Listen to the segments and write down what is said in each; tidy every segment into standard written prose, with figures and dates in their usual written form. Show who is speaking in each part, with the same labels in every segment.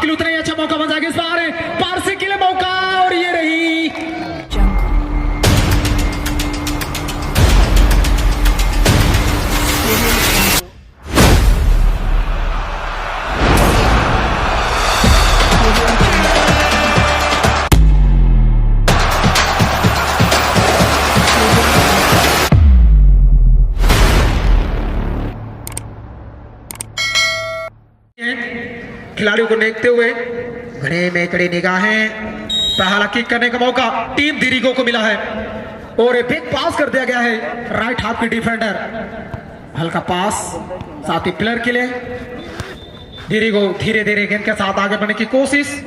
Speaker 1: के लिए उतना ही अच्छा मौका बन जाएगा इस बार पारसी के लिए मौका, और ये रही खिलाड़ियों को देखते हुए घड़े में कड़ी निगाहें, पहला किक करने का मौका टीम दिरिगो को मिला है और एक बिग पास कर दिया गया है राइट हाफ की डिफेंडर, हल्का पास साथी प्लेयर के लिए। दिरिगो धीरे धीरे गेंद के साथ आगे बढ़ने की कोशिश,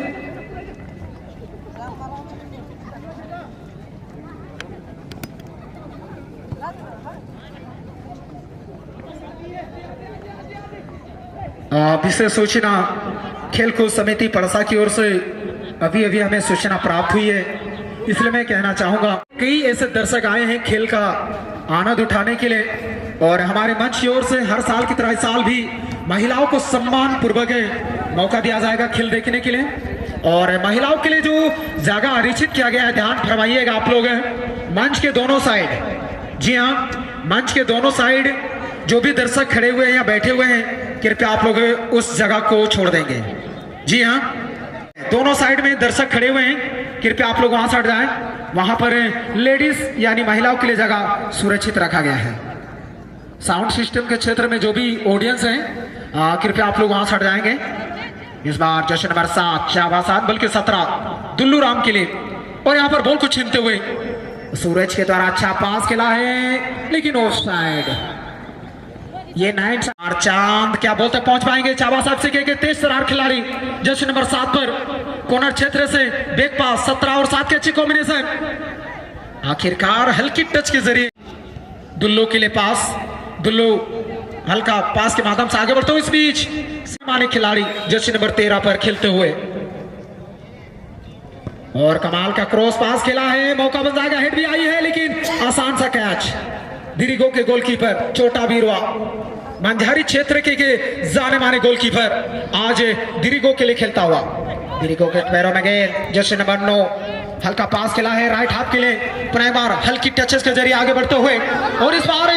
Speaker 1: विशेष सूचना खेलकूद समिति पड़सा की ओर से अभी हमें सूचना प्राप्त हुई है, इसलिए मैं कहना चाहूंगा कई ऐसे दर्शक आए हैं खेल का आनंद उठाने के लिए और हमारे मंच की ओर से हर साल की तरह इस साल भी महिलाओं को सम्मान पूर्वक मौका दिया जाएगा खेल देखने के लिए। और महिलाओं के लिए जो जगह आरक्षित किया गया है, ध्यान फरमाइएगा आप लोग, मंच के दोनों साइड, जी हाँ मंच के दोनों साइड जो भी दर्शक खड़े हुए हैं या बैठे हुए हैं, कृपया आप लोग उस जगह को छोड़ देंगे। जी हाँ, दोनों साइड में दर्शक खड़े हुए हैं, कृपया आप लोग वहां से हट जाएं। वहां पर लेडीज यानी महिलाओं के लिए जगह सुरक्षित रखा गया है। साउंड सिस्टम के क्षेत्र में जो भी ऑडियंस हैं, कृपया आप लोग वहां से हट जाएंगे। इस बार जश्न नंबर 7 शाहबाद बल्कि 17 दुल्लू राम के लिए, और यहाँ पर बॉल को छीनते हुए सूरज के द्वारा अच्छा पास खेला है लेकिन ऑफ साइड। ये 9 चांद क्या बोलते पहुंच पाएंगे चाबा साहब से के तेज तरार खिलाड़ी जर्सी नंबर 7 पर कॉर्नर क्षेत्र से बैक पास 17 और 7 के अच्छी कॉम्बिनेशन, आखिरकार हल्की टच के जरिए दुल्लो के लिए पास, दुल्लो हल्का पास के माध्यम से आगे बढ़ते हुए इस बीच माने खिलाड़ी जर्सी नंबर 13 पर खेलते हुए, और कमाल का क्रॉस पास खेला है, मौका बन जाएगा, हेड भी आई है लेकिन आसान सा कैच। दिरिगो के गोलकीपर छोटा बीरवा मंझारी क्षेत्र के जाने माने गोलकीपर आज दिरिगो के लिए खेलता हुआ, दिरिगो के पैरों में गेंद जर्सी नंबर 9 हल्का पास खेला है राइट हाफ के लिए, पुनः बार हल्की टचेस के जरिए आगे बढ़ते हुए और इस बार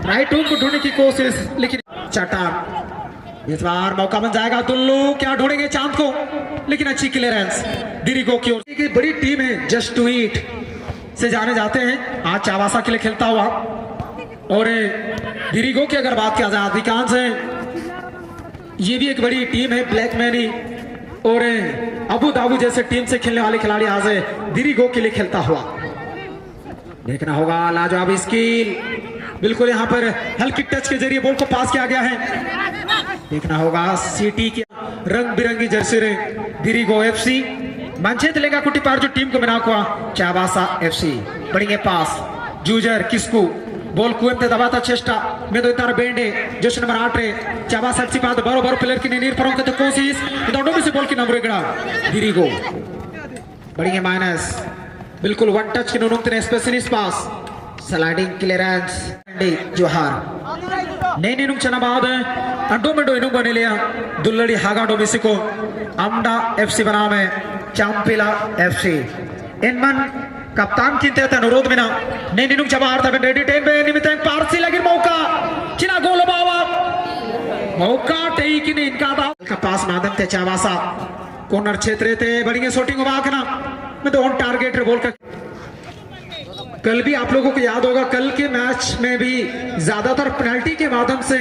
Speaker 1: राइट हुक को ढूंढने की कोशिश लेकिन चट्टान। इस बार मौका बन जाएगा, दुल्लू क्या ढूंढेंगे चांद को लेकिन अच्छी क्लियरेंस दिरिगो की ओर। एक बड़ी टीम है जस्ट टू ईट से जाने जाते हैं, आज चावासा के लिए खेलता हुआ। और दिरिगो की अगर बात किया जाए अधिकांश ये भी एक बड़ी टीम है, ब्लैक मैनी और अबू धाबी जैसे टीम से खेलने वाले खिलाड़ी आज दिरिगो के लिए खेलता हुआ। देखना होगा लाजवाब स्किल, बिल्कुल यहाँ पर हल्की टच के जरिए बॉल को पास किया गया है। देखना होगा सिटी की रंग बिरंगी जर्सी रे दिरिगो एफसी मंचेत लेगा कुटी पार जो टीम को बना हुआ चाबासा एफसी बढ़ेंगे पास जूजर किसको बॉल कुएंते दबाता चेष्टा में दो तार बेंडे जर्सी नंबर 8 रे चाबासा एफसी पाद बरोबर प्लेयर की नीर पर तो कोशिश दोनों में से बॉल की नंबर एकड़ा दिरिगो बढ़ेंगे माइनस, बिल्कुल वन टच की नोनुंग ने स्पेशलिस्ट पास स्लाइडिंग क्लियरेंस जोहार ने नीनुंग चना बाद अंडो में डो इनुंग बने लिया दुल्लड़ी हागाडो मिसिको अमडा एफसी बनाम है चांपिला एफसी इनमन कप्तान चिंते अनुरोध में ना ने नीनुंग चबार था रेडी टेन पे निमित्त पारसी लगी मौका चिना गोल बावा मौका टेई की ने इनका का पास मादम ते चावासा कॉर्नर क्षेत्र थे बढ़ेंगे शूटिंग वाकना में तो ऑन टारगेट बॉल का। कल भी आप लोगों को याद होगा कल के मैच में भी ज्यादातर पेनल्टी के माध्यम से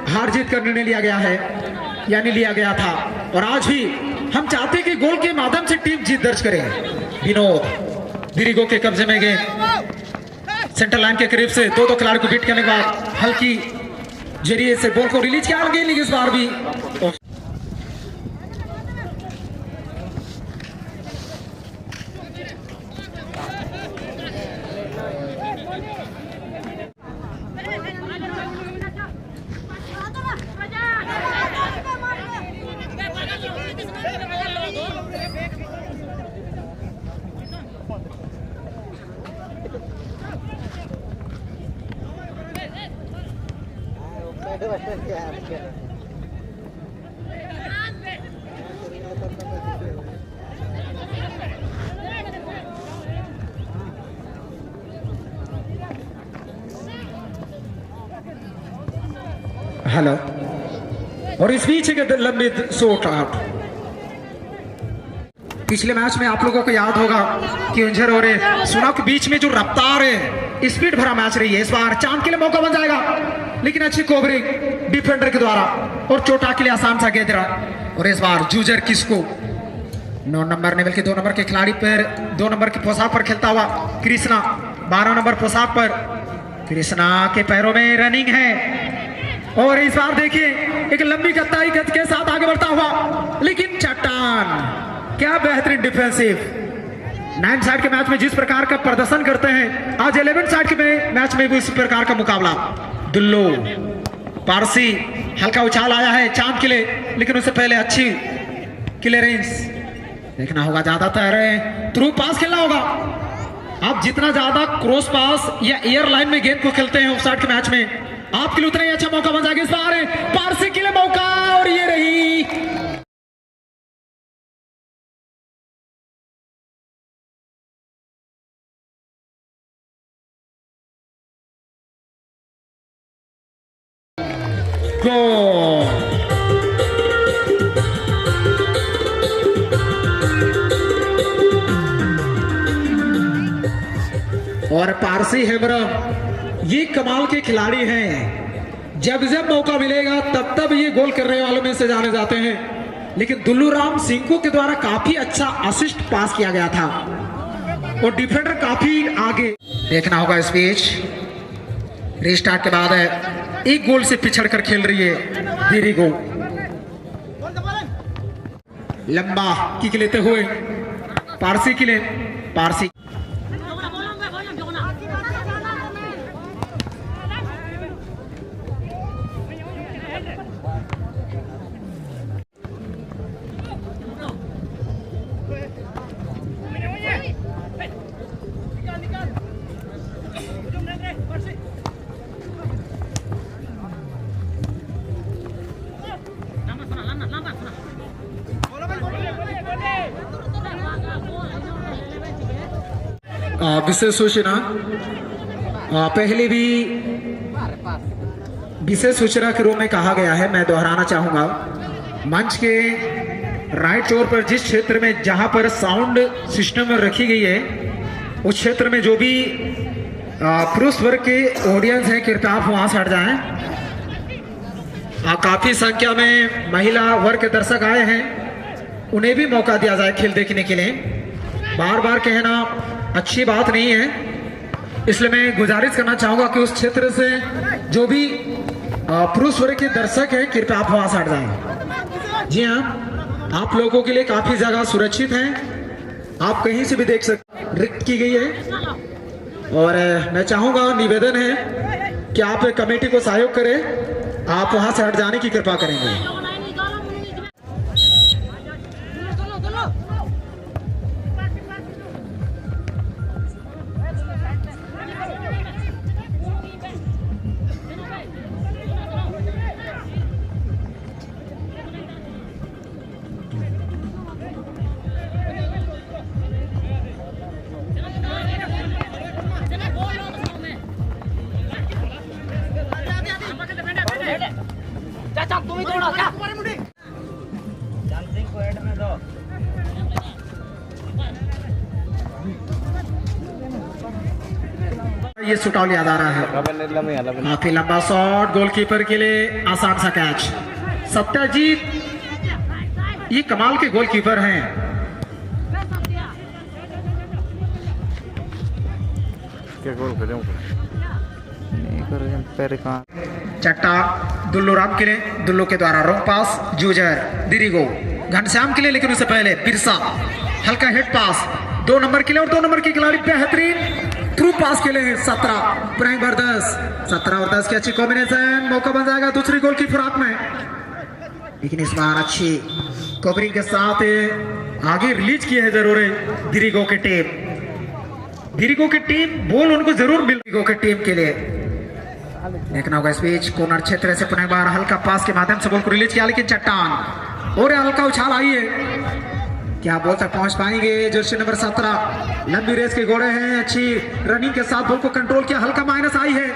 Speaker 1: हार जीत का निर्णय लिया गया है यानी लिया गया था, और आज भी हम चाहते हैं कि गोल के माध्यम से टीम जीत दर्ज करे। विनोद दिरिगो के कब्जे में गए सेंटर लाइन के करीब से दो खिलाड़ी को बीट करने के बाद हल्की जरिए से बॉल को रिलीज किया गया लेकिन इस बार भी हेलो, और इस बीच के लंबी शॉट आउट। पिछले मैच में आप लोगों को याद होगा कि इंजर और सुना के बीच में जो रफ्तार है, स्पीड भरा मैच रही है। इस बार चांद के लिए मौका बन जाएगा, लेकिन अच्छी कवरिंग डिफेंडर के द्वारा और चोटा के लिए आसान सा गेंद रहा। और इस बार जूजर किसको 9 नंबर ने बल्कि 2 नंबर के खिलाड़ी पर 2 नंबर की पोशाक पर खेलता हुआ कृष्णा 12 नंबर पोशाक पर। कृष्णा के पैरों में रनिंग है और इस बार देखिए एक लंबी कताई गति के साथ आगे बढ़ता हुआ, लेकिन चट्टान क्या बेहतरीन डिफेंसिव। 9 साइड के मैच में जिस प्रकार का प्रदर्शन करते हैं, आज 11 साइड के मैच में भी इस प्रकार का मुकाबला। दुल्लो पारसी हल्का उछाल आया है चांद के लिए, लेकिन उससे पहले अच्छी क्लियरेंस देखना होगा। ज्यादातर थ्रू पास खेलना होगा। आप जितना ज्यादा क्रॉस पास या एयर लाइन में गेंद को खेलते हैं ऑफ साइड के मैच में, आपके लिए उतना ही अच्छा मौका बन जाएगा। इस बार पारसी के लिए मौका, और ये रही गोल। और पारसी हेमरम ये कमाल के खिलाड़ी हैं, जब जब मौका मिलेगा तब तब ये गोल करने वालों में से जाने जाते हैं। लेकिन दुल्लूराम सिंह के द्वारा काफी अच्छा असिस्ट पास किया गया था और डिफेंडर काफी आगे। देखना होगा इस बीच रीस्टार्ट के बाद एक गोल से पिछड़ कर खेल रही है दीरिगो। लंबा किक लेते हुए पारसी के लिए, पारसी विशेष सूचना पहले भी विशेष सूचना के रूप में कहा गया है, मैं दोहराना चाहूंगा। मंच के राइट ओर पर जिस क्षेत्र में जहां पर साउंड सिस्टम रखी गई है, उस क्षेत्र में जो भी पुरुष वर्ग के ऑडियंस हैं, कृपया आप वहां से हट जाएं। काफी संख्या में महिला वर्ग के दर्शक आए हैं, उन्हें भी मौका दिया जाए खेल देखने के लिए। बार बार कहना अच्छी बात नहीं है, इसलिए मैं गुजारिश करना चाहूंगा कि उस क्षेत्र से जो भी पुरुष वर्ग के दर्शक हैं, कृपया आप वहां से हट जाएं। जी हाँ, आप लोगों के लिए काफी जगह सुरक्षित है, आप कहीं से भी देख सकते, रिक्त की गई है। और मैं चाहूंगा, निवेदन है कि आप कमेटी को सहयोग करें, आप वहां से हट जाने की कृपा करेंगे। ये सुटौल याद आ रहा है, काफी लंबा शॉट, गोलकीपर के लिए आसान सा कैच। सत्यजीत ये कमाल के गोलकीपर हैं। चट्टा दुल्लूराम के लिए, दुल्लू के द्वारा रॉन्ग पास, जूजर दीरिगो घनश्याम के लिए, लेकिन उससे पहले बिरसा हल्का हेड पास 2 नंबर के लिए, और 2 नंबर की खिलाड़ी बेहतरीन थ्रू पास के लिए 17 और 10 की अच्छी कॉम्बिनेशन, मौका बन जाएगा दूसरी गोल की फिराक में। लेकिन इस बार अच्छी कवरिंग के साथ आगे रिलीज किया है जरूर दीरिगो के टीम बॉल उनको जरूर मिल दीरिगो के टीम के लिए। देखना होगा इस बीच कॉर्नर क्षेत्र से पुनः बार हल्का पास के माध्यम से बॉल को रिलीज किया, लेकिन चट्टान और हल्का उछाल आई है, क्या बॉल तक पहुंच पाएंगे। जर्सी नंबर 17 लंबी रेस के घोड़े हैं, अच्छी रनिंग के साथ बॉल को कंट्रोल किया, हल्का माइनस आई है,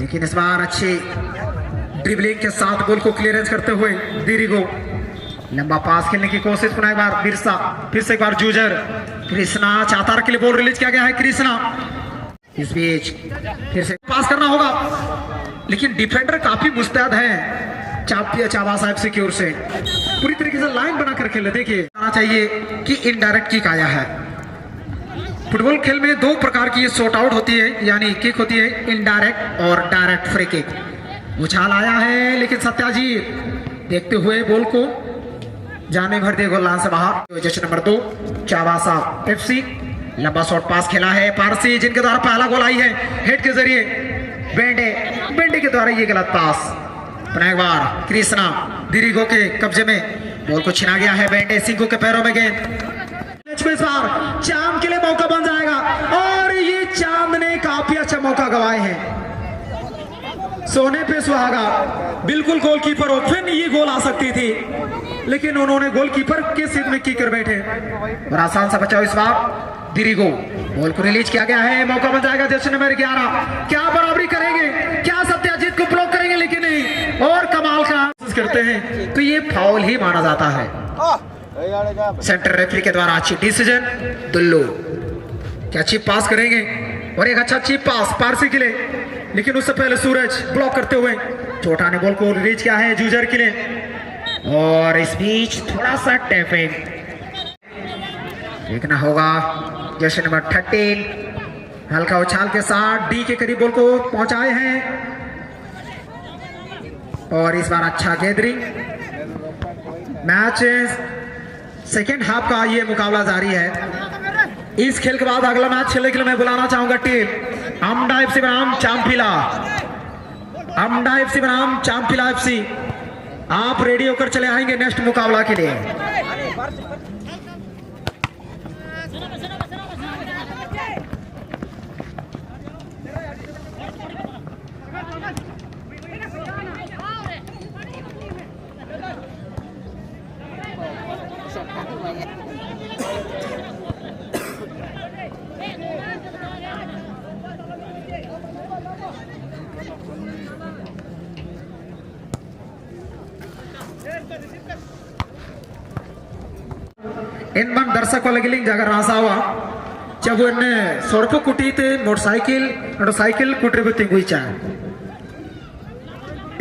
Speaker 1: लेकिन इस बार अच्छी ड्रिबलिंग के साथ बॉल को क्लियरेंस करते हुए दीरिगो लंबा पास खेलने की कोशिश, पुनः एक बार बिरसा, फिर से एक बार जूजर, कृष्णा चातार के लिए बॉल रिलीज किया गया है। कृष्णा इस बीच फिर से पास करना होगा, लेकिन डिफेंडर काफी मुस्तैद है चाबासा एफसी की ओर से, पूरी तरीके से लाइन बनाकर खेले। देखिए आना चाहिए कि इनडायरेक्ट किक आया है। फुटबॉल खेल में दो प्रकार की ये शॉट आउट होती है, यानी किक होती है इनडायरेक्ट और डायरेक्ट फ्री किक। उछाल आया है, लेकिन सत्याजीत देखते हुए बॉल को जाने भर दिए गोल लाइन से बाहर। जैसे नंबर 2 चाबासा एफसी, लंबा शॉट पास खेला है पारसी, जिनके द्वारा पहला गोल आई है हेड के जरिए। बेंडे के द्वारा ये गलत पास, पुनः एक बार कृष्णा, दीरिगो के कब्जे में बॉल को छिना गया है। बेंडे सिंघू के पैरों में गेंद, चांद के लिए मौका बन जाएगा, और ये चांद ने काफी अच्छा मौका गंवाए हैं। सोने पे सुहागा, बिल्कुल गोलकीपर ओपन ये गोल आ सकती थी, लेकिन उन्होंने गोलकीपर के सिर में की कर बैठे और आसान सा बचाव। इस बार दीरिगो, बॉल को रिलीज किया गया है, मौका बन जाएगा जर्सी नंबर 11। क्या बराबरी करेंगे, क्या सत्याजीत को ब्लॉक करेंगे, लेकिन नहीं, और कमाल का कोशिश करते हैं तो ये फाउल ही माना जाता है। सेंटर रेफरी के द्वारा अच्छी डिसीजन। दुल्लू क्या चिप पास करेंगे, और एक अच्छा चिप पास पारसी के लिए, लेकिन उससे पहले सूरज ब्लॉक करते हुए छोटा ने बॉल को रिलीज किया है जूजर के लिए, और इस बीच थोड़ा सा टैपिंग देखना होगा। जैसे नंबर 13 हल्का उछाल के साथ डी के करीब बॉल को पहुंचाए हैं, और इस बार अच्छा गैदरिंग। मैच सेकेंड हाफ का ये मुकाबला जारी है। इस खेल के बाद अगला मैच खेलने के लिए मैं बुलाना चाहूंगा टीम अमडा एफसी बनाम चांपिला, अमडा एफसी बनाम चांपिला एफसी। आप रेडी होकर चले आएंगे नेक्स्ट मुकाबला के लिए। इन मन दर्शक लगिलिंग जगह रासावा जब इन सड़क कुटीते मोटरसाइकिल कुटरे को तिंगुईचा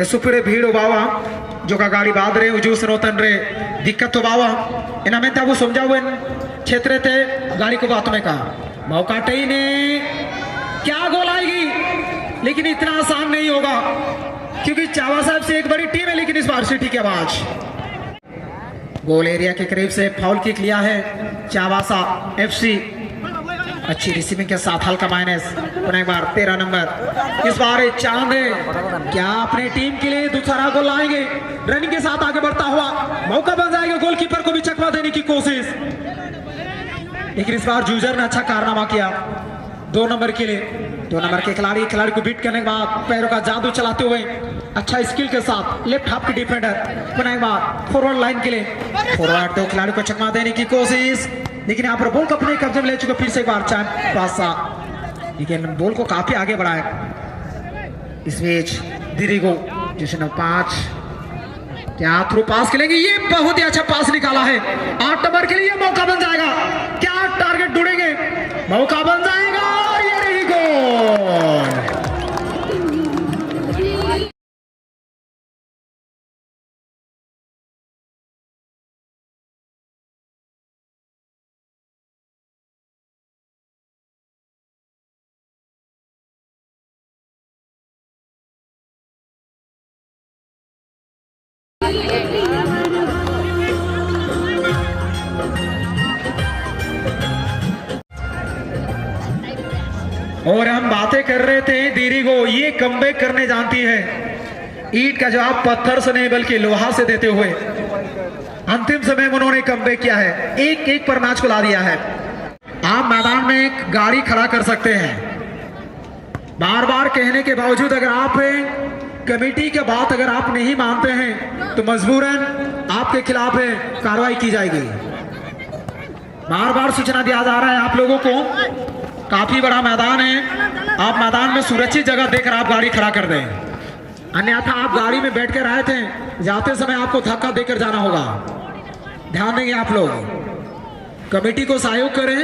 Speaker 1: सुपुरे भीड़ बावा जो का गाड़ी बाद रे उजू सनोतन रे दिक्कत तो बावा इना में तब समझाओ इन क्षेत्र थे गाड़ी को बात में कहा मौका टई ने क्या गोल आएगी, लेकिन इतना आसान नहीं होगा क्योंकि चावा साहब से एक बड़ी टीम है, लेकिन इस बार सिटी के आवाज गोल एरिया के करीब से फाउल किक लिया है चावासा एफसी। अच्छी रिसीविंग के साथ हल्का माइनस, पुनः एक बार 13 नंबर। इस बार चांद क्या अपने टीम के लिए दूसरा गोल लाएंगे, रनिंग के साथ आगे बढ़ता हुआ मौका बन जाएगा, गोलकीपर को भी चकमा देने की कोशिश, लेकिन इस बार जूजर ने अच्छा कारनामा किया 2 नंबर के लिए। 2 नंबर के खिलाड़ी को बीट करने के बाद पैरों का जादू चलाते हुए अच्छा स्किल के साथ लेफ्ट हाफ के डिफेंडर, पुनः एक बार फॉरवर्ड लाइन के लिए फॉरवर्ड 2 खिलाड़ी को चकमा देने की कोशिश, लेकिन यहाँ पर बॉल को अपने कब्जे में ले चुके। फिर से एक बार पासा, लेकिन बॉल को काफी आगे बढ़ाया। इस बीच दीरिगो जिसे 5 क्या थ्रू पास खेलेंगे, ये बहुत ही अच्छा पास निकाला है 8 नंबर के लिए, मौका बन जाएगा, क्या टारगेट ढूंढेंगे, मौका बन जाएगा, ये रही गोल। और हम बातें कर रहे थे दीरिगो ये कमबैक करने जानती है, ईंट का जवाब पत्थर से नहीं बल्कि लोहा से देते हुए अंतिम समय में उन्होंने कमबैक किया है, 1-1 पर मैच को ला दिया है। आप मैदान में गाड़ी खड़ा कर सकते हैं, बार बार कहने के बावजूद अगर आप कमेटी के बात अगर आप नहीं मानते हैं तो मजबूरन आपके खिलाफ कार्रवाई की जाएगी। बार बार सूचना दिया जा रहा है आप लोगों को, काफी बड़ा मैदान है, आप मैदान में सुरक्षित जगह देखकर आप गाड़ी खड़ा कर दें। अन्यथा आप गाड़ी में बैठ कर आए थे, जाते समय आपको धक्का देकर जाना होगा। ध्यान देंगे आप लोग। कमेटी को सहयोग करें,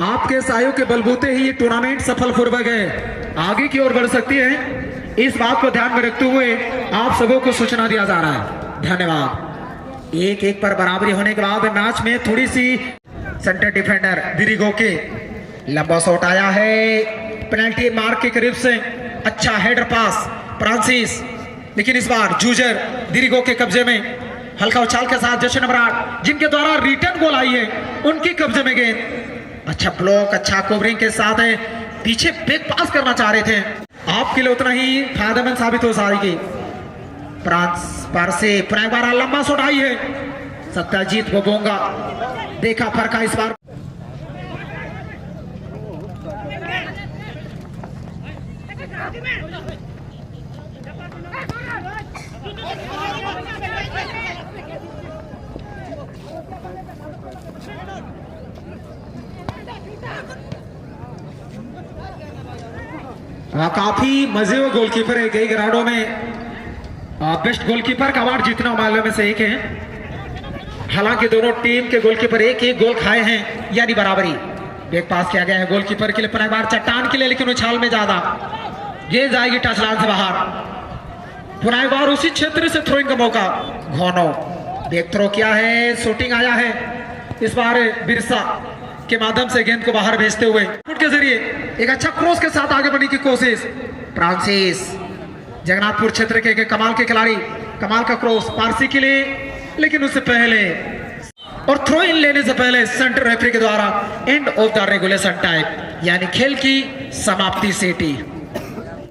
Speaker 1: आपके सहयोग के बलबूते ही ये टूर्नामेंट सफल पूर्वक है आगे की ओर बढ़ सकती है। इस बात को ध्यान में रखते हुए आप सबों को सूचना दिया जा रहा है। धन्यवाद। 1-1 पर बराबरी होने के बाद मैच में थोड़ी सी सेंटर डिफेंडर दिरिगो के लंबा शॉट आया है पेनल्टी मार्क के करीब से। अच्छा हेडर पास फ्रांसिस, लेकिन इस बार जूजर दिरिगो के कब्जे में। हल्का उछाल के साथ जश्न नंबर 8 जिनके द्वारा रिटर्न गोल आई है उनकी कब्जे में गेंद। अच्छा ब्लॉक, अच्छा कवरिंग के साथ है, पीछे बैक पास करना चाह रहे थे। आपके लिए उतना ही फायदेमंद साबित हो जाएगी। फ्रांस पर से एक बार लंबा शॉट आई है। सत्यजीत बोबोंगा देखा फरका इस बार। काफी मजे हुए गोलकीपर है। कई ग्राउंडों में बेस्ट गोलकीपर का अवार्ड जीतना मामले में से एक है। हालांकि दोनों टीम के गोलकीपर एक गोल खाए हैं, यानी बराबरी। बैक पास किया गया है गोलकीपर के लिए पुनः बार चट्टान के लिए, लेकिन उछाल में ज्यादा गेंद जाएगी टच लाइन से बाहर। पुनः बार उसी क्षेत्र से थ्रोइंग का मौका। घोनो बैक थ्रो किया है, शूटिंग आया है इस बार बिरसा के माध्यम से गेंद को बाहर भेजते हुए फुट के जरिए एक अच्छा क्रॉस के साथ आगे बढ़ने की कोशिश। फ्रांसिस जगन्नाथपुर क्षेत्र के कमाल के खिलाड़ी, कमाल का क्रॉस पारसी के लिए, लेकिन उससे पहले और थ्रो इन लेने से पहले सेंटर रेफरी के द्वारा end of the regulation time, यानी खेल की समाप्ति सेटी।